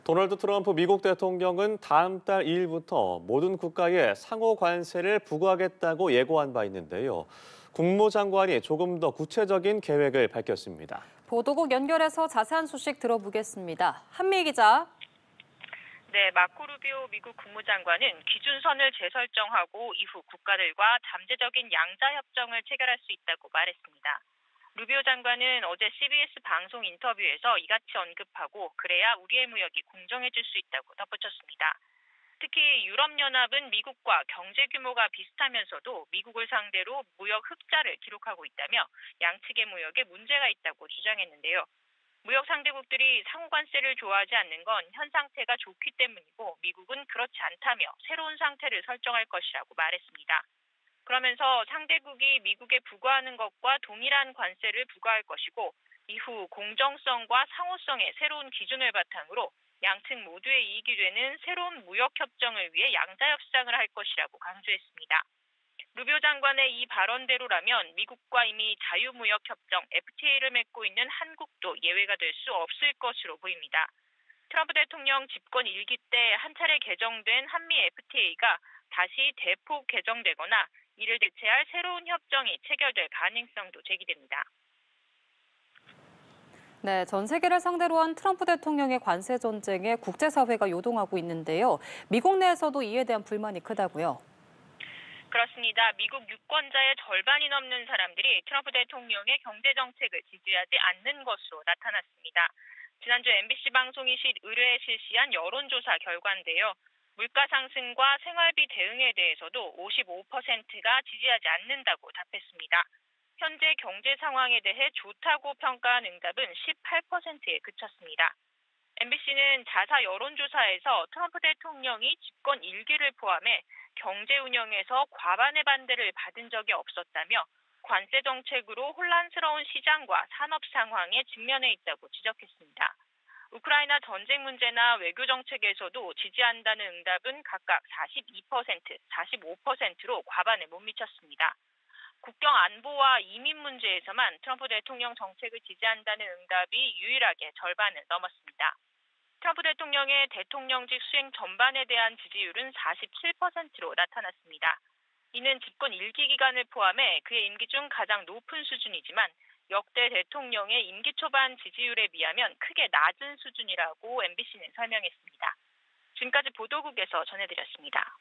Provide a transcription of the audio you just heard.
도널드 트럼프 미국 대통령은 다음 달 2일부터 모든 국가에 상호 관세를 부과하겠다고 예고한 바 있는데요. 국무장관이 조금 더 구체적인 계획을 밝혔습니다. 보도국 연결해서 자세한 소식 들어보겠습니다. 한미 기자. 네, 마코 루비오 미국 국무장관은 기준선을 재설정하고 이후 국가들과 잠재적인 양자 협정을 체결할 수 있다고 말했습니다. 루비오 장관은 어제 CBS 방송 인터뷰에서 이같이 언급하고 그래야 우리의 무역이 공정해질 수 있다고 덧붙였습니다. 특히 유럽연합은 미국과 경제 규모가 비슷하면서도 미국을 상대로 무역 흑자를 기록하고 있다며 양측의 무역에 문제가 있다고 주장했는데요. 무역 상대국들이 상호관세를 좋아하지 않는 건 현 상태가 좋기 때문이고 미국은 그렇지 않다며 새로운 상태를 설정할 것이라고 말했습니다. 그러면서 상대국이 미국에 부과하는 것과 동일한 관세를 부과할 것이고 이후 공정성과 상호성의 새로운 기준을 바탕으로 양측 모두의 이익이 되는 새로운 무역협정을 위해 양자협상을 할 것이라고 강조했습니다. 루비오 장관의 이 발언대로라면 미국과 이미 자유무역협정 FTA를 맺고 있는 한국도 예외가 될 수 없을 것으로 보입니다. 트럼프 대통령 집권 1기 때 한 차례 개정된 한미 FTA가 다시 대폭 개정되거나 이를 대체할 새로운 협정이 체결될 가능성도 제기됩니다. 네, 전 세계를 상대로 한 트럼프 대통령의 관세 전쟁에 국제사회가 요동하고 있는데요. 미국 내에서도 이에 대한 불만이 크다고요. 그렇습니다. 미국 유권자의 절반이 넘는 사람들이 트럼프 대통령의 경제정책을 지지하지 않는 것으로 나타났습니다. 지난주 MBC 방송이 의뢰에 실시한 여론조사 결과인데요. 물가 상승과 생활비 대응에 대해서도 55%가 지지하지 않는다고 답했습니다. 현재 경제 상황에 대해 좋다고 평가한 응답은 18%에 그쳤습니다. MBC는 자사 여론조사에서 트럼프 대통령이 집권 1기를 포함해 경제 운영에서 과반의 반대를 받은 적이 없었다며 관세 정책으로 혼란스러운 시장과 산업 상황에 직면해 있다고 지적했습니다. 우크라이나 전쟁 문제나 외교 정책에서도 지지한다는 응답은 각각 42%, 45%로 과반에 못 미쳤습니다. 국경 안보와 이민 문제에서만 트럼프 대통령 정책을 지지한다는 응답이 유일하게 절반을 넘었습니다. 트럼프 대통령의 대통령직 수행 전반에 대한 지지율은 47%로 나타났습니다. 이는 집권 1기 기간을 포함해 그의 임기 중 가장 높은 수준이지만 역대 대통령의 임기 초반 지지율에 비하면 크게 낮은 수준이라고 MBC는 설명했습니다. 지금까지 보도국에서 전해드렸습니다.